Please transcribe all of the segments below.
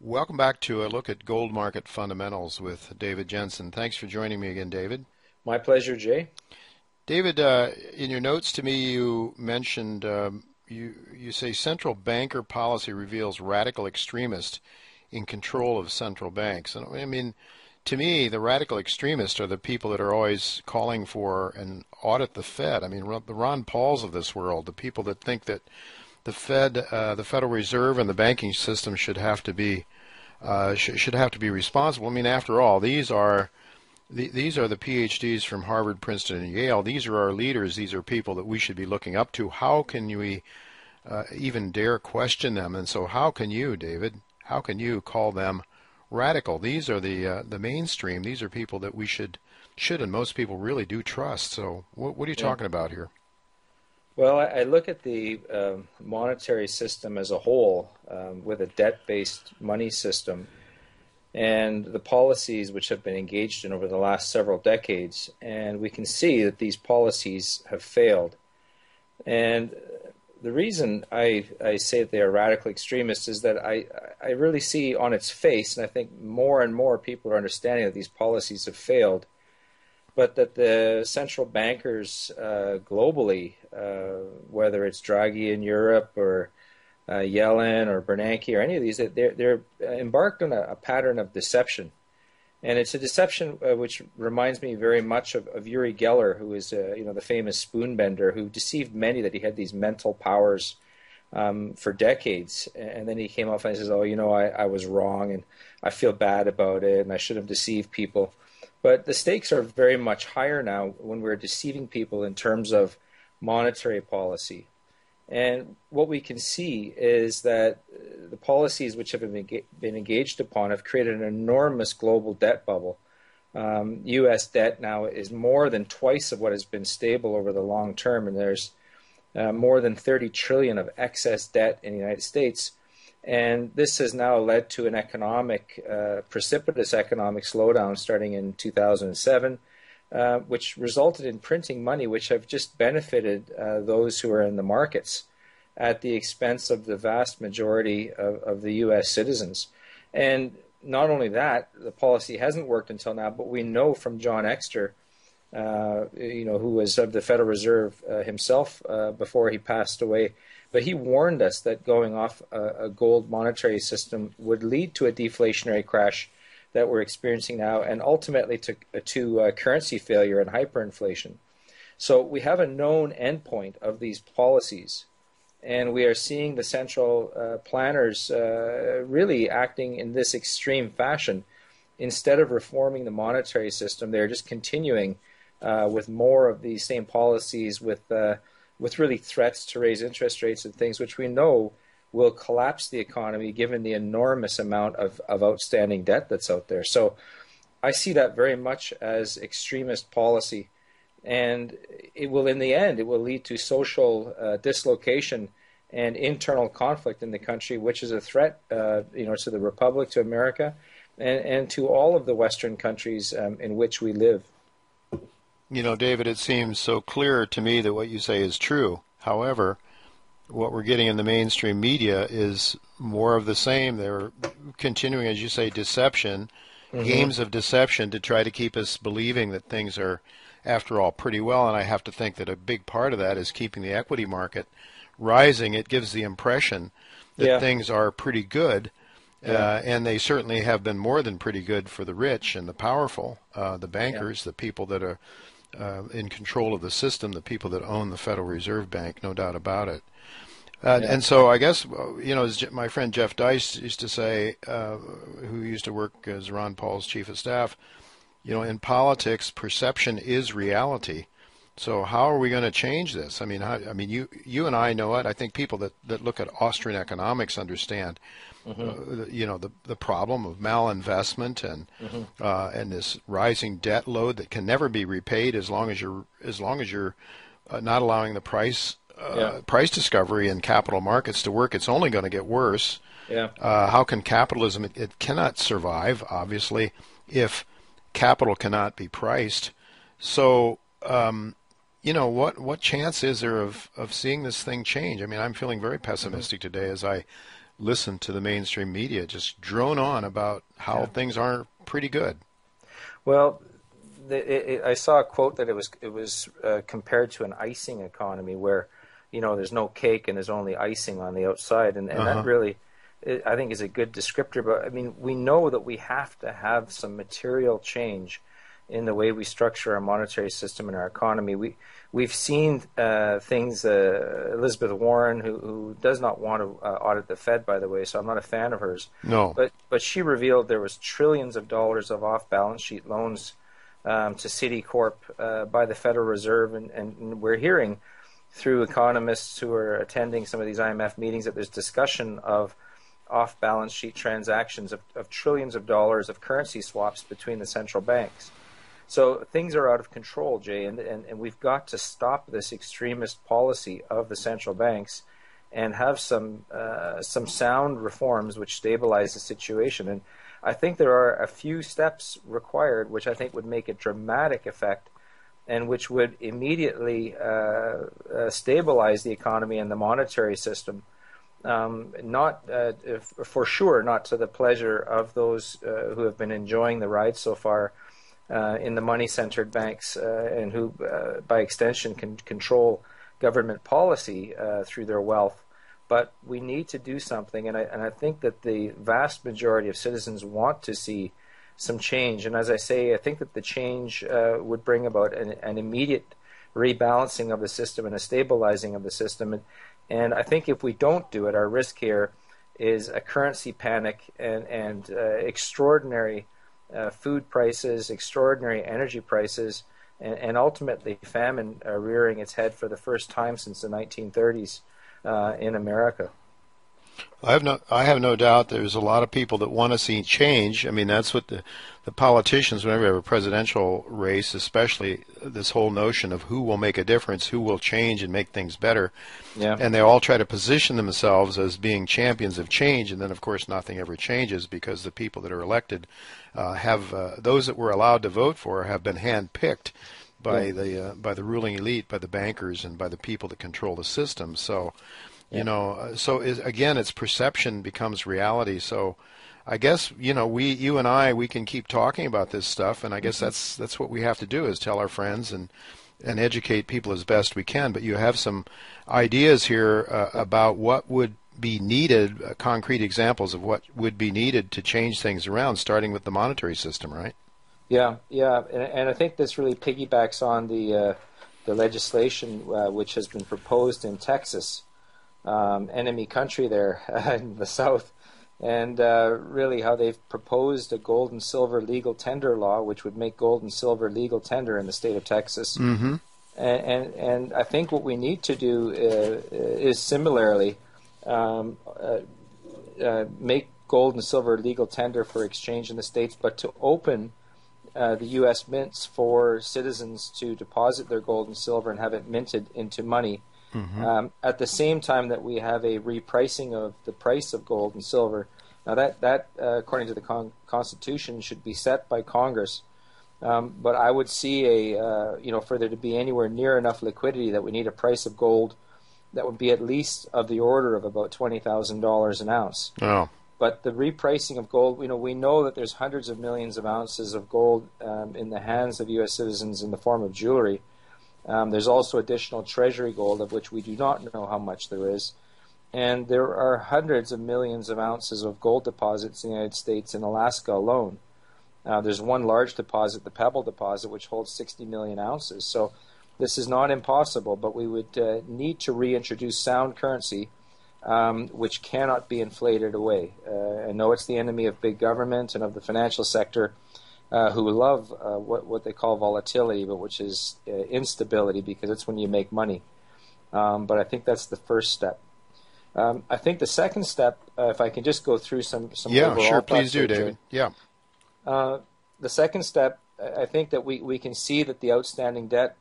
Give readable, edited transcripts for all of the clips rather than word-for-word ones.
Welcome back to a look at gold market fundamentals with David Jensen. Thanks for joining me again, David. My pleasure, Jay. David, in your notes to me, you mentioned you say central banker policy reveals radical extremists in control of central banks. And I mean, to me, the radical extremists are the people that are always calling for and audit the Fed. I mean, the Ron Pauls of this world, the people that think that the Fed, the Federal Reserve, and the banking system should have to be responsible. I mean, after all, these are the PhDs from Harvard, Princeton, and Yale. These are our leaders. These are people that we should be looking up to. How can we even dare question them? And so, how can you, David? How can you call them radical? These are the mainstream. These are people that we should and most people really do trust. So, what are you talking about here? Well, I look at the monetary system as a whole with a debt-based money system and the policies which have been engaged in over the last several decades, and we can see that these policies have failed. And the reason I say that they are radical extremists is that I really see on its face, and I think more and more people are understanding that these policies have failed, but that the central bankers globally, whether it's Draghi in Europe or Yellen or Bernanke or any of these, they're embarked on a pattern of deception. And it's a deception which reminds me very much of Uri Geller, who is the famous spoonbender who deceived many that he had these mental powers for decades. And then he came off and he says, oh, I was wrong and I feel bad about it and I should have deceived people. But the stakes are very much higher now when we're deceiving people in terms of monetary policy. And what we can see is that the policies which have been engaged upon have created an enormous global debt bubble. U.S. debt now is more than twice of what has been stable over the long term, and there's more than 30 trillion of excess debt in the United States. And this has now led to an precipitous economic slowdown starting in 2007, which resulted in printing money, which have just benefited those who are in the markets at the expense of the vast majority of the U.S. citizens. And not only that, the policy hasn't worked until now, but we know from John Exter, who was of the Federal Reserve himself before he passed away, but he warned us that going off a gold monetary system would lead to a deflationary crash that we're experiencing now, and ultimately to currency failure and hyperinflation. So we have a known endpoint of these policies, and we are seeing the central planners really acting in this extreme fashion. Instead of reforming the monetary system, they're just continuing with more of these same policies with really threats to raise interest rates and things which we know will collapse the economy given the enormous amount of outstanding debt that's out there. So I see that very much as extremist policy. And it will, in the end, it will lead to social dislocation and internal conflict in the country, which is a threat to the Republic, to America, and to all of the Western countries in which we live. David, it seems so clear to me that what you say is true. However, what we're getting in the mainstream media is more of the same. They're continuing, as you say, deception, games of deception to try to keep us believing that things are, after all, pretty well. And I have to think that a big part of that is keeping the equity market rising. It gives the impression that things are pretty good. And they certainly have been more than pretty good for the rich and the powerful, the bankers, the people that are in control of the system, the people that own the Federal Reserve Bank, no doubt about it. And so I guess, as my friend Jeff Dice used to say, who used to work as Ron Paul's chief of staff, in politics, perception is reality. So how are we going to change this? I mean, you and I know it. I think people that look at Austrian economics understand, the problem of malinvestment and this rising debt load that can never be repaid as long as you're not allowing the price discovery in capital markets to work. It's only going to get worse. How can capitalism? It cannot survive, obviously, if capital cannot be priced. So. What chance is there of seeing this thing change? I mean, I'm feeling very pessimistic today as I listen to the mainstream media just drone on about how Yeah. things aren't pretty good. Well, I saw a quote that it was compared to an icing economy where, there's no cake and there's only icing on the outside, and that Uh-huh. really, I think, is a good descriptor. But I mean, we know that we have to have some material change in the way we structure our monetary system and our economy. We've seen things. Elizabeth Warren, who does not want to audit the Fed, by the way, so I'm not a fan of hers. No. But she revealed there was trillions of dollars of off-balance sheet loans to Citicorp by the Federal Reserve, and we're hearing through economists who are attending some of these IMF meetings that there's discussion of off-balance sheet transactions of trillions of dollars of currency swaps between the central banks. So things are out of control, Jay, and we've got to stop this extremist policy of the central banks and have some sound reforms which stabilize the situation. And I think there are a few steps required which I think would make a dramatic effect and which would immediately stabilize the economy and the monetary system. Not for sure, not to the pleasure of those who have been enjoying the ride so far in the money-centered banks and who, by extension, can control government policy through their wealth. But we need to do something, and I think that the vast majority of citizens want to see some change. And as I say, I think that the change would bring about an immediate rebalancing of the system and a stabilizing of the system. And I think if we don't do it, our risk here is a currency panic and extraordinary food prices, extraordinary energy prices, and ultimately famine rearing its head for the first time since the 1930s in America. I have no doubt there's a lot of people that want to see change. I mean, that's what the politicians, whenever you have a presidential race, especially this whole notion of who will make a difference, who will change and make things better. Yeah. And they all try to position themselves as being champions of change. And then, of course, nothing ever changes because the people that are elected those that were allowed to vote for have been handpicked Yeah. by the ruling elite, by the bankers, and by the people that control the system. So, Yeah. again, its perception becomes reality. So, I guess you and I, we can keep talking about this stuff, and I guess that's what we have to do is tell our friends and educate people as best we can. But you have some ideas here about what would be needed, concrete examples of what would be needed to change things around, starting with the monetary system, right? Yeah, yeah, and I think this really piggybacks on the legislation which has been proposed in Texas, enemy country there in the South, and really how they've proposed a gold and silver legal tender law, which would make gold and silver legal tender in the state of Texas. Mm-hmm. And I think what we need to do is similarly make gold and silver legal tender for exchange in the states, but to open the U.S. mints for citizens to deposit their gold and silver and have it minted into money. Mm-hmm. At the same time that we have a repricing of the price of gold and silver. Now that according to the Constitution, should be set by Congress. But I would see for there to be anywhere near enough liquidity that we need a price of gold that would be at least of the order of about $20,000 an ounce. Oh. But the repricing of gold, we know that there's hundreds of millions of ounces of gold in the hands of U.S. citizens in the form of jewelry. There's also additional treasury gold, of which we do not know how much there is. And there are hundreds of millions of ounces of gold deposits in the United States and Alaska alone. There's one large deposit, the Pebble deposit, which holds 60 million ounces. So this is not impossible, but we would need to reintroduce sound currency, which cannot be inflated away. I know it's the enemy of big government and of the financial sector, who love what they call volatility, but which is instability, because it's when you make money. But I think that's the first step. I think the second step, if I can just go through some Yeah, overall sure, thoughts please do, here, David. Yeah. The second step, I think that we can see that the outstanding debt,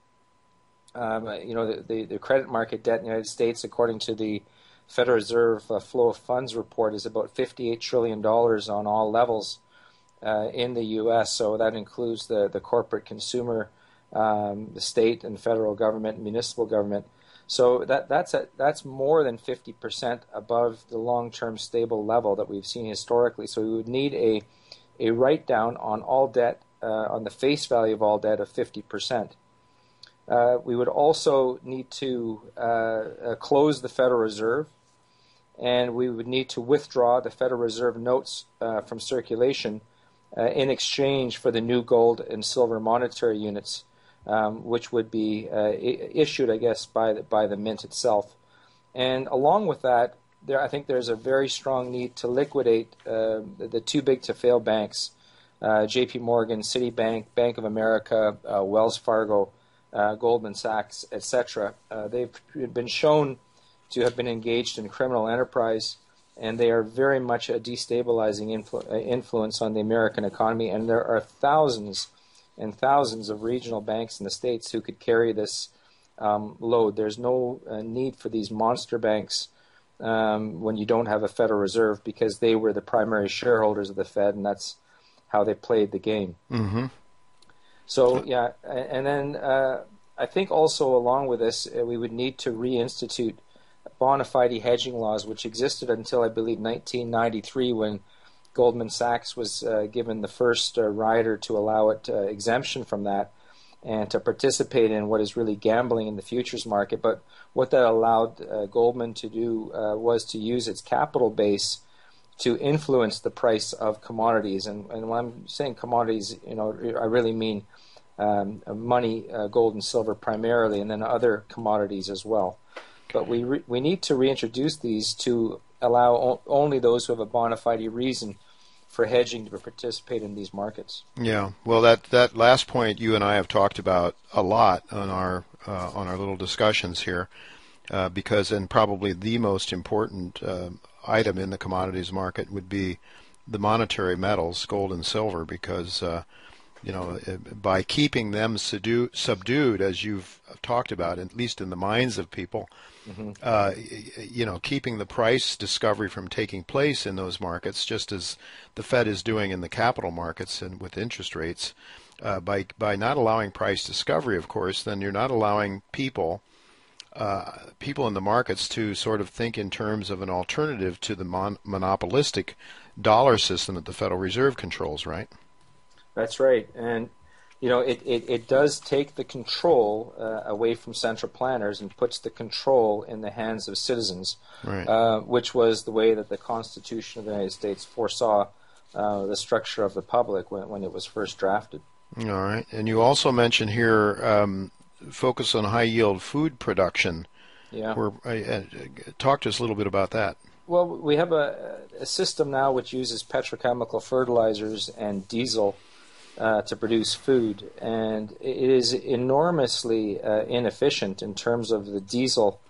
the credit market debt in the United States, according to the Federal Reserve Flow of Funds report, is about $58 trillion on all levels in the U.S. So that includes the corporate, consumer, the state and federal government and municipal government. So that's more than 50% above the long-term stable level that we've seen historically. So we would need a write-down on all debt, on the face value of all debt of 50%. We would also need to close the Federal Reserve, and we would need to withdraw the Federal Reserve notes from circulation in exchange for the new gold and silver monetary units, which would be issued, I guess, by the mint itself. And along with that, I think there's a very strong need to liquidate the too big to fail banks, J.P. Morgan, Citibank, Bank of America, Wells Fargo, Goldman Sachs, etc. They've been shown to have been engaged in criminal enterprise, and they are very much a destabilizing influence on the American economy. And there are thousands and thousands of regional banks in the States who could carry this load. There's no need for these monster banks when you don't have a Federal Reserve, because they were the primary shareholders of the Fed, and that's how they played the game. Mm-hmm. So, yeah, and then I think also along with this, we would need to reinstitute bona fide hedging laws, which existed until, I believe, 1993, when Goldman Sachs was given the first rider to allow it exemption from that and to participate in what is really gambling in the futures market. But what that allowed Goldman to do was to use its capital base to influence the price of commodities. And when I'm saying commodities, I really mean money, gold and silver primarily, and then other commodities as well. But we need to reintroduce these to allow only those who have a bona fide reason for hedging to participate in these markets. Yeah, well, that last point you and I have talked about a lot on our little discussions here, because and probably the most important item in the commodities market would be the monetary metals, gold and silver, because by keeping them subdued, as you've talked about, at least in the minds of people, keeping the price discovery from taking place in those markets, just as the Fed is doing in the capital markets and with interest rates, by not allowing price discovery, of course, then you're not allowing people in the markets to sort of think in terms of an alternative to the monopolistic dollar system that the Federal Reserve controls, right? That's right. And, it does take the control away from central planners and puts the control in the hands of citizens, right. Which was the way that the Constitution of the United States foresaw the structure of the public when it was first drafted. All right. And you also mentioned here focus on high-yield food production. Yeah. Talk to us a little bit about that. Well, we have a system now which uses petrochemical fertilizers and diesel to produce food, and it is enormously inefficient in terms of the diesel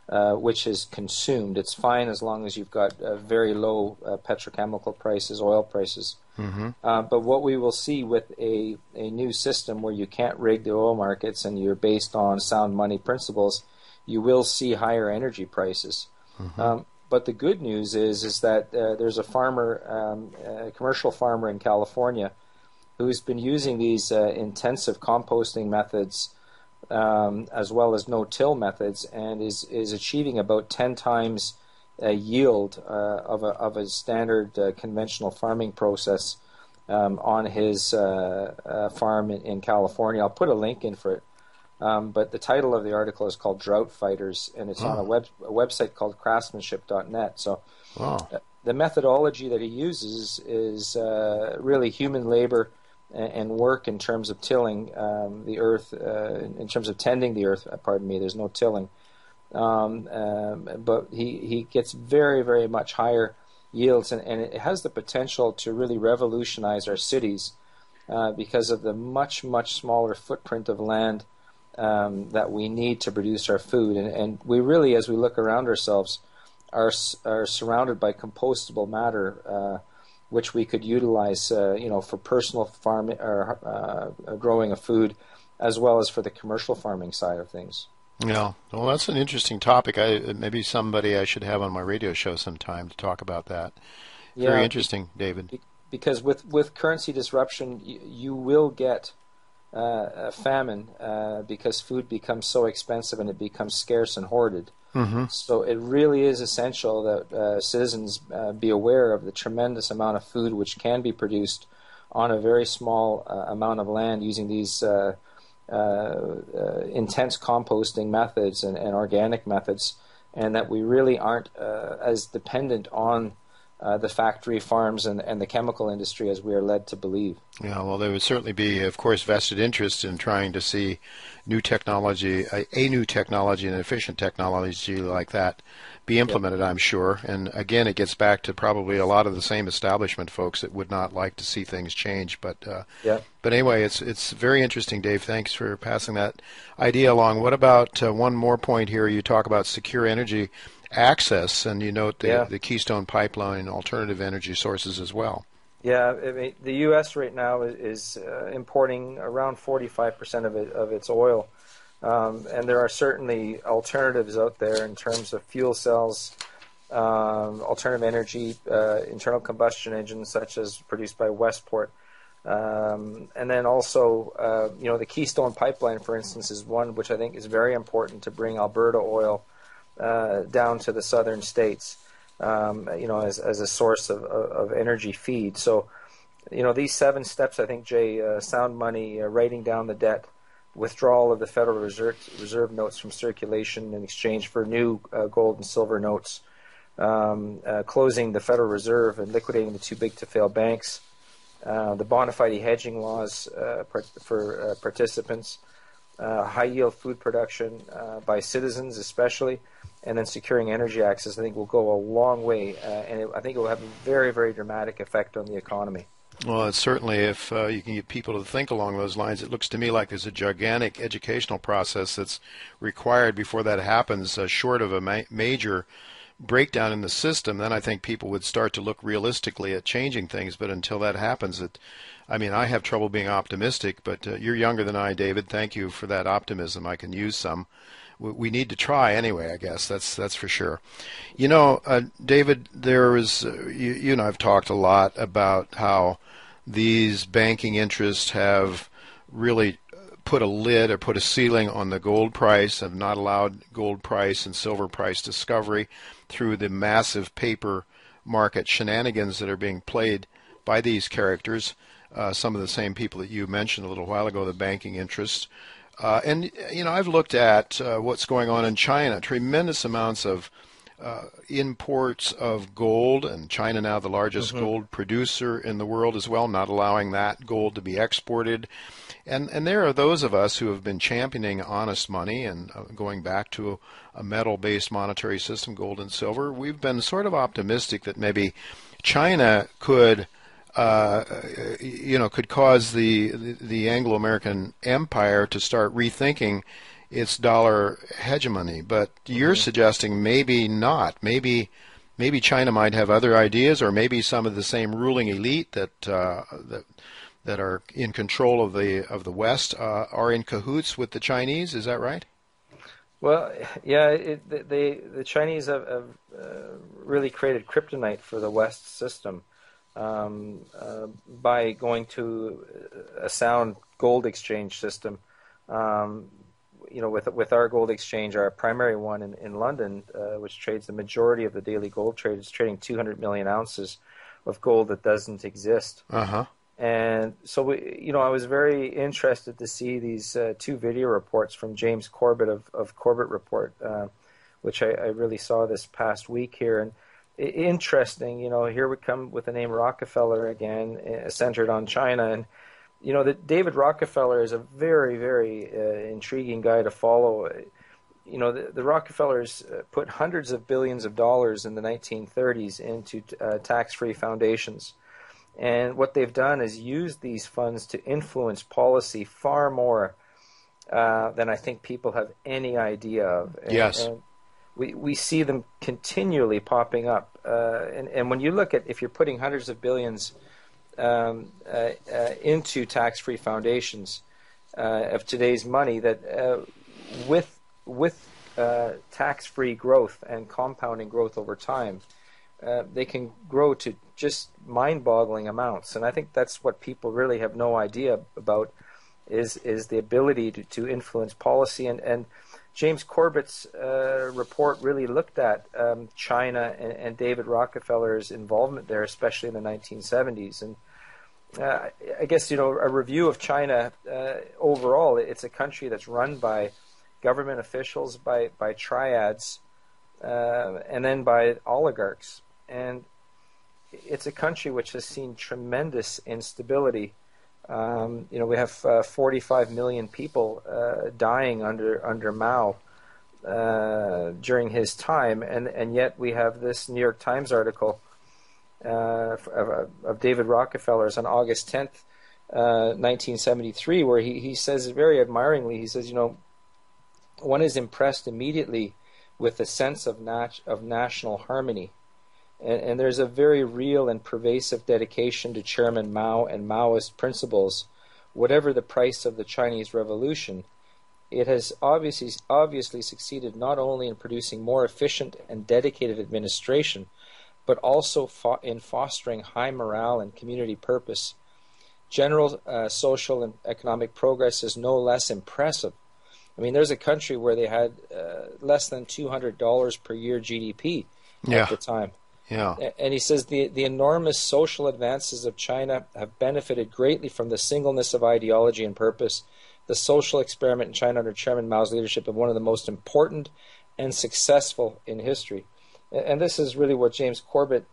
which is consumed. It's fine as long as you've got very low petrochemical prices, oil prices. Mm-hmm. But what we will see with a new system where you can't rig the oil markets and you're based on sound money principles, you will see higher energy prices. Mm-hmm. But the good news is that there's a farmer, a commercial farmer in California, who's been using these intensive composting methods as well as no-till methods, and is achieving about 10 times yield of a standard conventional farming process on his farm in California. I'll put a link in for it. But the title of the article is called Drought Fighters, and it's on a website called craftsmanship.net. So the methodology that he uses is really human labor and work in terms of tilling the earth, in terms of tending the earth, there's no tilling. But he gets very, very much higher yields, and it has the potential to really revolutionize our cities because of the much, much smaller footprint of land that we need to produce our food. And we really, as we look around ourselves, are surrounded by compostable matter, which we could utilize, for personal farming or growing of food, as well as for the commercial farming side of things. Yeah, well, that's an interesting topic. Maybe somebody I should have on my radio show sometime to talk about that. Very interesting, David. Because with currency disruption, you will get famine because food becomes so expensive and it becomes scarce and hoarded. Mm-hmm. So it really is essential that citizens be aware of the tremendous amount of food which can be produced on a very small amount of land using these intense composting methods and organic methods, and that we really aren't as dependent on the factory farms and the chemical industry as we are led to believe. Yeah, well, there would certainly be, of course, vested interest in trying to see new technology, a new technology, an efficient technology like that be Yep. implemented, I'm sure. And again, it gets back to probably a lot of the same establishment folks that would not like to see things change. Yep. But anyway, it's very interesting, Dave. Thanks for passing that idea along. What about one more point here? You talk about secure energy access, and you note Yeah. the Keystone Pipeline, alternative energy sources as well. Yeah, I mean, the U.S. right now is importing around 45% of its oil, and there are certainly alternatives out there in terms of fuel cells, alternative energy, internal combustion engines such as produced by Westport, and then also, the Keystone Pipeline, for instance, is one which I think is very important to bring Alberta oil down to the southern states. As a source of energy feed. So, these 7 steps, I think, Jay, sound money, writing down the debt, withdrawal of the Federal Reserve notes from circulation in exchange for new gold and silver notes, closing the Federal Reserve and liquidating the too big to fail banks, the bona fide hedging laws for participants, high yield food production by citizens especially, and then securing energy access, I think, will go a long way, and I think it will have a very, very dramatic effect on the economy. Well, it's certainly, if you can get people to think along those lines, it looks to me like there's a gigantic educational process that's required before that happens, short of a major breakdown in the system. Then I think people would start to look realistically at changing things. But until that happens, I have trouble being optimistic, but you're younger than I, David. Thank you for that optimism. I can use some. We need to try anyway, I guess. That's for sure. David, there is, you and I have talked a lot about how these banking interests have really put a lid or put a ceiling on the gold price, have not allowed gold price and silver price discovery through the massive paper market shenanigans that are being played by these characters, some of the same people that you mentioned a little while ago, the banking interests. I've looked at what's going on in China, tremendous amounts of imports of gold, and China now the largest gold producer in the world as well, not allowing that gold to be exported. And there are those of us who have been championing honest money and going back to a metal-based monetary system, gold and silver. We've been sort of optimistic that maybe China could could cause the Anglo-American empire to start rethinking its dollar hegemony. But you're suggesting maybe not. Maybe China might have other ideas, or maybe some of the same ruling elite that are in control of the West are in cahoots with the Chinese. Is that right? Well, yeah, the Chinese have really created kryptonite for the West system. By going to a sound gold exchange system. With our gold exchange, our primary one in London, which trades the majority of the daily gold trade, is trading 200 million ounces of gold that doesn't exist. Uh-huh. And so, I was very interested to see these 2 video reports from James Corbett of Corbett Report, which I really saw this past week here. And interesting, here we come with the name Rockefeller again, centered on China. And, that David Rockefeller is a very, very intriguing guy to follow. The Rockefellers put hundreds of billions of dollars in the 1930s into tax-free foundations. And what they've done is use these funds to influence policy far more than I think people have any idea of. Yes. And we see them continually popping up. And when you look at, if you're putting hundreds of billions into tax-free foundations of today's money, that with tax-free growth and compounding growth over time, they can grow to just mind-boggling amounts. And I think that's what people really have no idea about, is the ability to influence policy. And James Corbett's report really looked at China and David Rockefeller's involvement there, especially in the 1970s. And I guess, a review of China overall, it's a country that's run by government officials, by triads, and then by oligarchs. And it's a country which has seen tremendous instability. We have 45 million people dying under Mao during his time, and yet we have this New York Times article of David Rockefeller's on August 10th, 1973, where he says very admiringly, he says, one is impressed immediately with the sense of national harmony. And there's a very real and pervasive dedication to Chairman Mao and Maoist principles. Whatever the price of the Chinese Revolution, it has obviously succeeded not only in producing more efficient and dedicated administration, but also in fostering high morale and community purpose. General social and economic progress is no less impressive. I mean, there's a country where they had less than $200 per year GDP at the time. Yeah. And he says the enormous social advances of China have benefited greatly from the singleness of ideology and purpose. The social experiment in China under Chairman Mao's leadership is one of the most important and successful in history. And this is really what James Corbett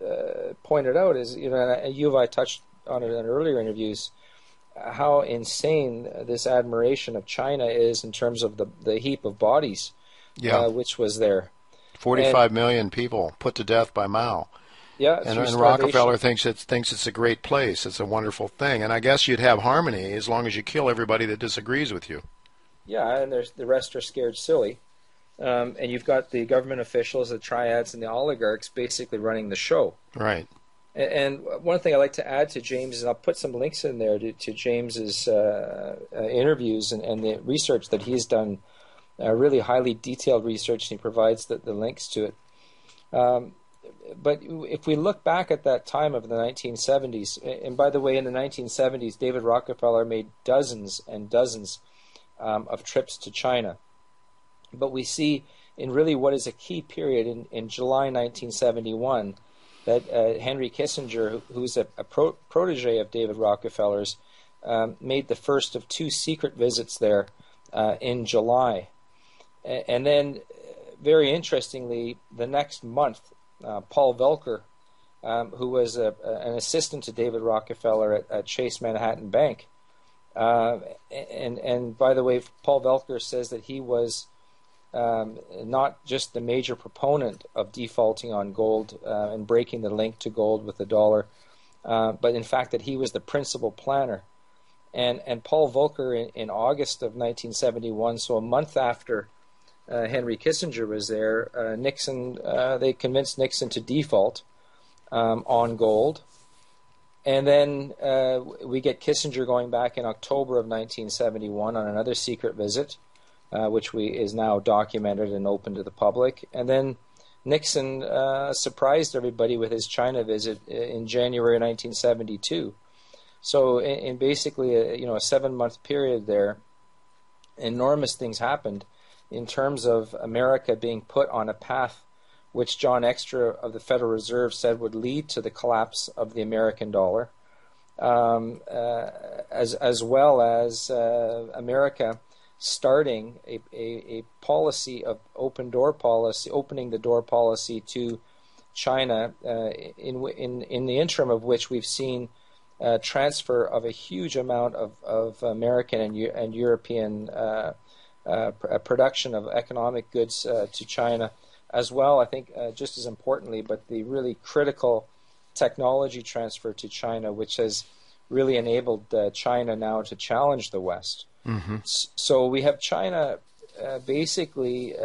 pointed out is, and you and I touched on it in earlier interviews, how insane this admiration of China is in terms of the heap of bodies which was there. 45 million people put to death by Mao. Yeah, and Rockefeller thinks it's a great place. It's a wonderful thing. And I guess you'd have harmony as long as you kill everybody that disagrees with you. Yeah, and the rest are scared silly. And you've got the government officials, the triads, and the oligarchs basically running the show. Right. And one thing I like to add to James, and I'll put some links in there to James's interviews and the research that he's done, really highly detailed research, and he provides the links to it. But if we look back at that time of the 1970s, and by the way, in the 1970s, David Rockefeller made dozens and dozens of trips to China. But we see in really what is a key period in July 1971 that Henry Kissinger, who's a protege of David Rockefeller's, made the first of two secret visits there in July. And then, very interestingly, the next month, Paul Volcker, who was an assistant to David Rockefeller at Chase Manhattan Bank, and by the way, Paul Volcker says that he was not just the major proponent of defaulting on gold and breaking the link to gold with the dollar, but in fact that he was the principal planner. And Paul Volcker in August of 1971, so a month after Henry Kissinger was there, they convinced Nixon to default on gold. And then we get Kissinger going back in October of 1971 on another secret visit, which is now documented and open to the public. And then Nixon surprised everybody with his China visit in January 1972. So in basically a 7-month period there, enormous things happened in terms of America being put on a path which John Extra of the Federal Reserve said would lead to the collapse of the American dollar, as well as America starting a policy of opening the door policy to China, in the interim of which we've seen transfer of a huge amount of American and European production of economic goods to China, as well, I think, just as importantly, but the really critical technology transfer to China, which has really enabled China now to challenge the West. Mm-hmm. So we have China basically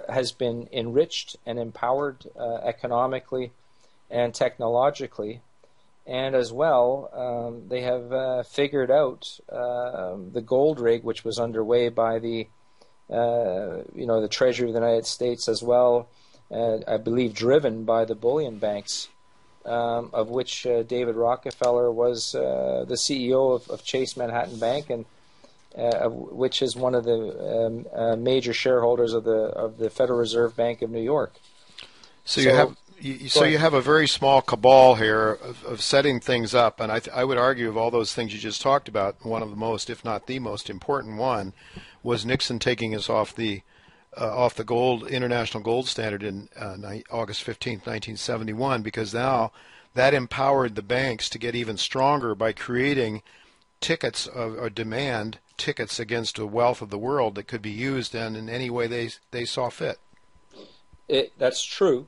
has been enriched and empowered economically and technologically, and as well they have figured out the gold rig, which was underway by the Treasury of the United States, as well, I believe driven by the bullion banks, of which David Rockefeller was the CEO of Chase Manhattan Bank, and which is one of the major shareholders of the Federal Reserve Bank of New York. So you have a very small cabal here of setting things up, and I would argue of all those things you just talked about, one of the most, if not the most important one, was Nixon taking us off the international gold standard in August 15th, 1971, because now that empowered the banks to get even stronger by creating tickets or demand tickets against the wealth of the world that could be used in any way they saw fit. That's true.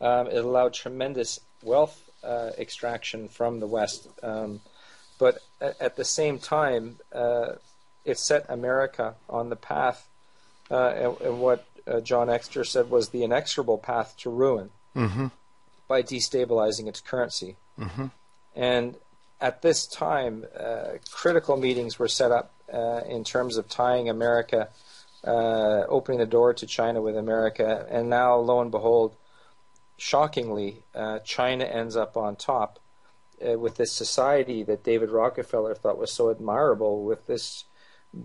It allowed tremendous wealth extraction from the West. But at the same time, it set America on the path, and what John Exter said was the inexorable path to ruin by destabilizing its currency. And at this time, critical meetings were set up in terms of tying America, opening the door to China with America, and now, lo and behold, shockingly, China ends up on top with this society that David Rockefeller thought was so admirable, with this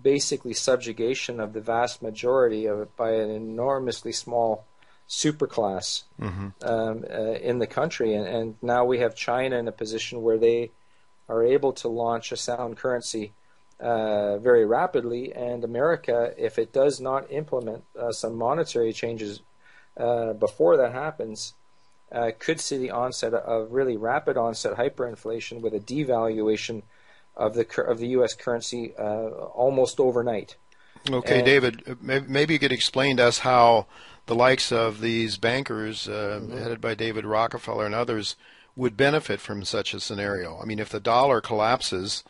basically subjugation of the vast majority of it by an enormously small superclass in the country. And now we have China in a position where they are able to launch a sound currency very rapidly, and America, if it does not implement some monetary changes before that happens, could see the onset of really rapid onset hyperinflation with a devaluation of the U.S. currency almost overnight. Okay, and David, maybe you could explain to us how the likes of these bankers, headed by David Rockefeller and others, would benefit from such a scenario. I mean, if the dollar collapses,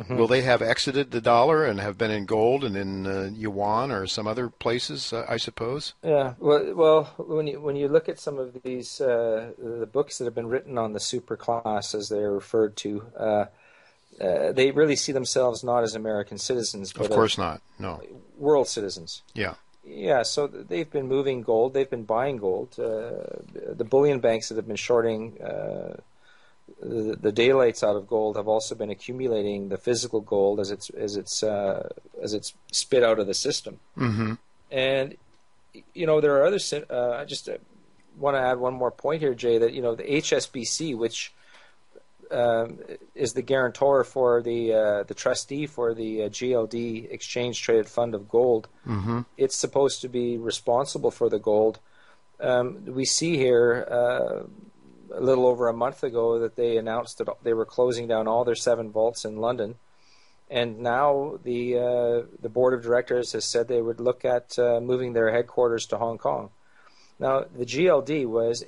will they have exited the dollar and have been in gold and in yuan or some other places, I suppose? Yeah. Well, when you look at some of these the books that have been written on the superclass, as they're referred to, they really see themselves not as American citizens, but of course not. No. World citizens. Yeah. Yeah. So they've been moving gold. They've been buying gold. The bullion banks that have been shorting the daylights out of gold have also been accumulating the physical gold as it's spit out of the system. And there are other. I just want to add one more point here, Jay. That the HSBC, which is the guarantor for the trustee for the GLD Exchange Traded Fund of Gold. It's supposed to be responsible for the gold. We see here a little over a month ago that they announced that they were closing down all their 7 vaults in London, and now the board of directors has said they would look at moving their headquarters to Hong Kong. Now, the GLD was,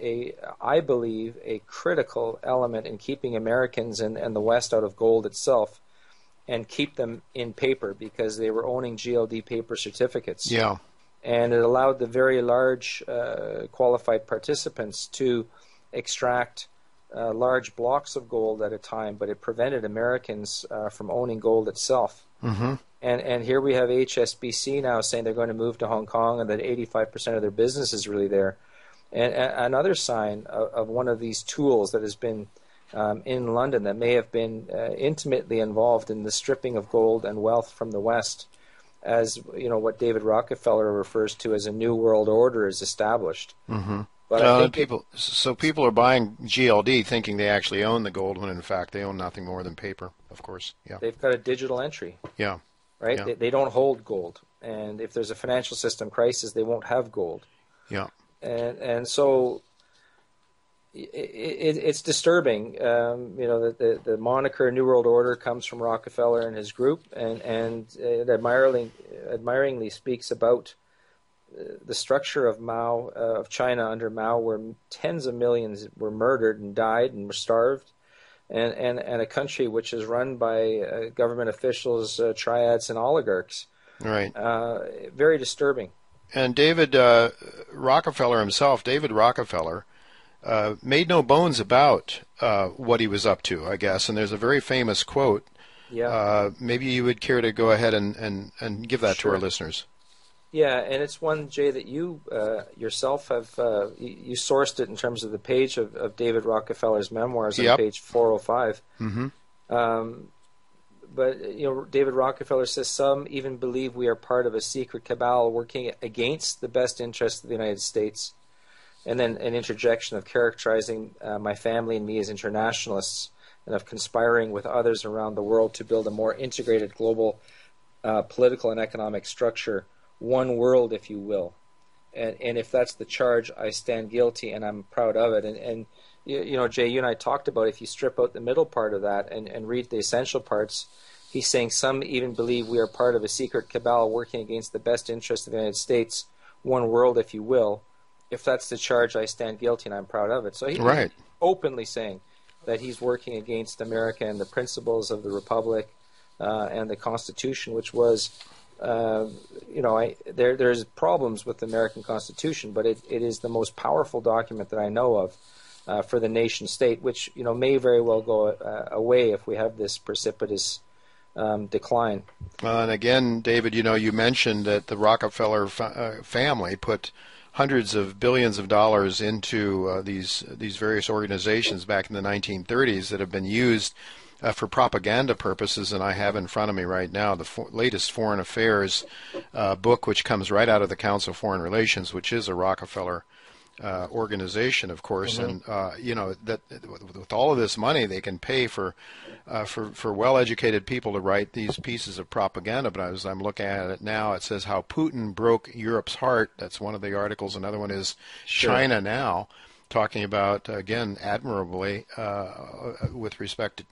I believe, a critical element in keeping Americans and the West out of gold itself and keep them in paper, because they were owning GLD paper certificates. Yeah. And it allowed the very large qualified participants to extract large blocks of gold at a time, but it prevented Americans from owning gold itself. And here we have HSBC now saying they're going to move to Hong Kong, and that 85% of their business is really there. And another sign of one of these tools that has been in London that may have been intimately involved in the stripping of gold and wealth from the West, as what David Rockefeller refers to as a new world order is established. But I think people are buying GLD thinking they actually own the gold, when in fact they own nothing more than paper, of course. Yeah. They've got a digital entry. Yeah. Right? Yeah. They don't hold gold. And if there's a financial system crisis, they won't have gold. Yeah. And so it's disturbing. The moniker New World Order comes from Rockefeller and his group, and it admiringly speaks about the structure of Mao, of China under Mao, where tens of millions were murdered and died and were starved, and a country which is run by government officials, triads, and oligarchs. Right. Very disturbing. And David Rockefeller himself, made no bones about what he was up to, I guess. And there's a very famous quote. Yeah. Maybe you would care to go ahead and give that to our listeners. Yeah, and it's one, Jay, that you yourself have you sourced it in terms of the page of David Rockefeller's memoirs on page 405. but David Rockefeller says some even believe we are part of a secret cabal working against the best interests of the United States. And then an interjection of characterizing my family and me as internationalists and of conspiring with others around the world to build a more integrated global political and economic structure, one world, if you will. And if that's the charge, I stand guilty, and I'm proud of it. And Jay, you and I talked about if you strip out the middle part of that and read the essential parts, he's saying some even believe we are part of a secret cabal working against the best interests of the United States, one world, if you will. If that's the charge, I stand guilty, and I'm proud of it. So he's openly saying that he's working against America and the principles of the Republic and the Constitution, which was, there's problems with the American Constitution, but it is the most powerful document that I know of for the nation state, which may very well go away if we have this precipitous decline. And again, David, you mentioned that the Rockefeller family put hundreds of billions of dollars into these various organizations back in the 1930s that have been used for propaganda purposes. And I have in front of me right now the latest Foreign Affairs book, which comes right out of the Council of Foreign Relations, which is a Rockefeller organization, of course. And that with all of this money, they can pay for well-educated people to write these pieces of propaganda. But as I'm looking at it now, it says how Putin broke Europe's heart. That's one of the articles. Another one is China Now, talking about, again, admiringly with respect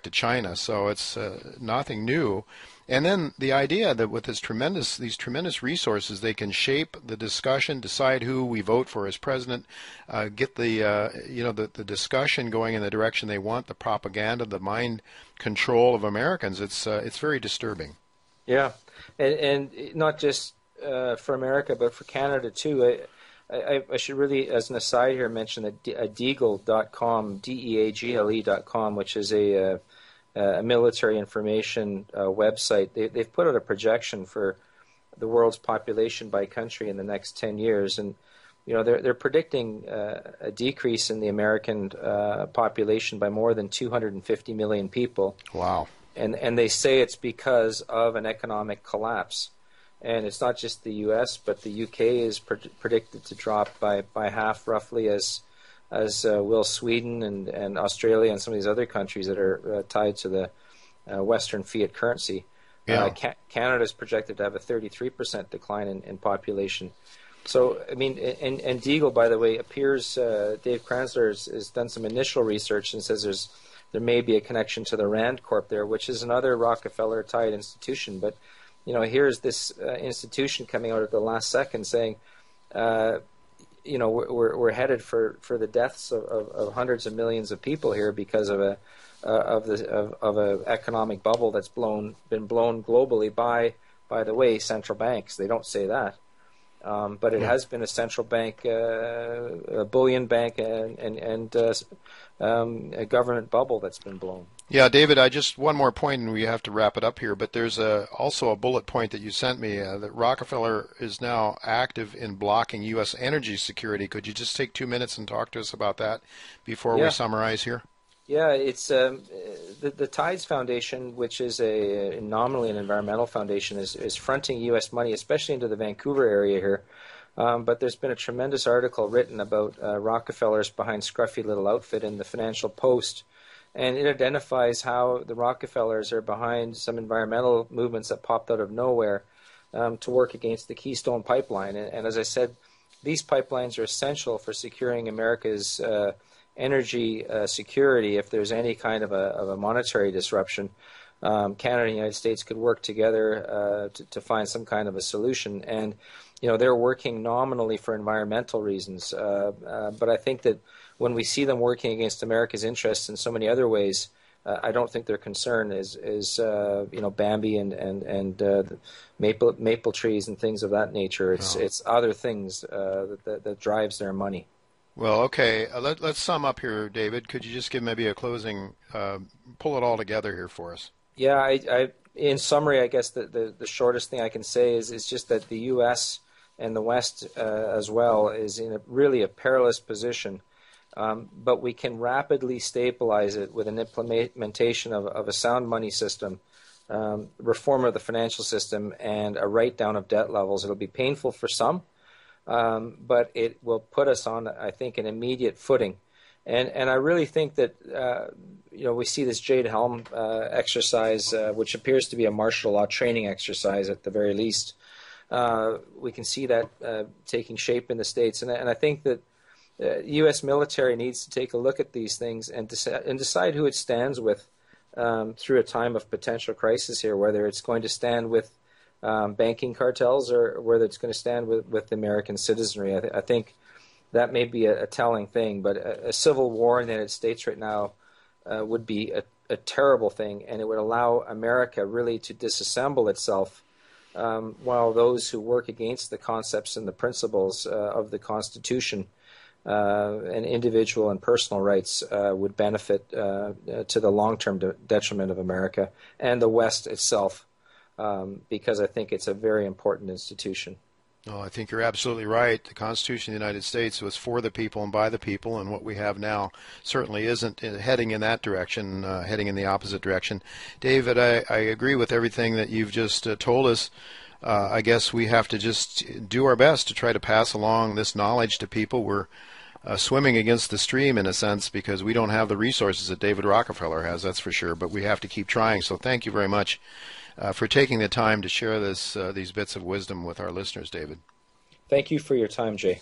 to China. So it's nothing new. And then the idea that with these tremendous resources, they can shape the discussion, decide who we vote for as president, get the discussion going in the direction they want, the propaganda, the mind control of Americans. It's very disturbing. Yeah, and not just for America, but for Canada too. I should really, as an aside here, mention that Deagle.com, DEAGLE.com, which is a military information website. They've put out a projection for the world's population by country in the next 10 years, and they're predicting a decrease in the American population by more than 250 million people. Wow! And they say it's because of an economic collapse, and it's not just the U.S., but the U.K. is predicted to drop by half, roughly, as will Sweden and Australia and some of these other countries that are tied to the Western fiat currency. Yeah. Canada is projected to have a 33% decline in population. So, I mean, and Deagle, by the way, appears, Dave Kranzler has done some initial research and says there may be a connection to the Rand Corp there, which is another Rockefeller-tied institution. But, here's this institution coming out at the last second saying, we're headed for the deaths of hundreds of millions of people here because of a economic bubble that's been blown globally by the way, central banks. They don't say that, but it has been a central bank, a bullion bank, and a government bubble that's been blown. Yeah, David, one more point, and we have to wrap it up here, but there's also a bullet point that you sent me that Rockefeller is now active in blocking U.S. energy security. Could you just take 2 minutes and talk to us about that before we summarize here? Yeah, it's the Tides Foundation, which is nominally an environmental foundation, is fronting U.S. money, especially into the Vancouver area here. But there's been a tremendous article written about Rockefellers behind scruffy little outfit in the Financial Post. And it identifies how the Rockefellers are behind some environmental movements that popped out of nowhere to work against the Keystone Pipeline. And as I said, these pipelines are essential for securing America's energy security. If there's any kind of a monetary disruption, Canada and the United States could work together to find some kind of a solution. And they're working nominally for environmental reasons, but I think that when we see them working against America's interests in so many other ways, I don't think their concern is Bambi and maple trees and things of that nature. It's other things that drives their money. Well, okay. Let's sum up here, David. Could you just give maybe a closing, pull it all together here for us? Yeah, I in summary, I guess the shortest thing I can say is just that the U.S. and the West as well is in really a perilous position. but we can rapidly stabilize it with an implementation of a sound money system, reform of the financial system, and a write-down of debt levels. It'll be painful for some, but it will put us on, I think, an immediate footing. And I really think that we see this Jade Helm exercise, which appears to be a martial law training exercise at the very least. We can see that taking shape in the States, and I think that U.S. military needs to take a look at these things and decide who it stands with through a time of potential crisis here, whether it's going to stand with banking cartels or whether it's going to stand with the American citizenry. I think that may be a telling thing, but a civil war in the United States right now would be a terrible thing, and it would allow America really to disassemble itself, while those who work against the concepts and the principles of the Constitution and individual and personal rights would benefit to the long-term detriment of America and the West itself, because I think it's a very important institution. No, I think you're absolutely right. The Constitution of the United States was for the people and by the people, and what we have now certainly isn't heading in that direction, heading in the opposite direction. David, I agree with everything that you've just told us. I guess we have to just do our best to try to pass along this knowledge to people. We're swimming against the stream in a sense because we don't have the resources that David Rockefeller has, that's for sure, but we have to keep trying. So thank you very much for taking the time to share these bits of wisdom with our listeners, David. Thank you for your time, Jay.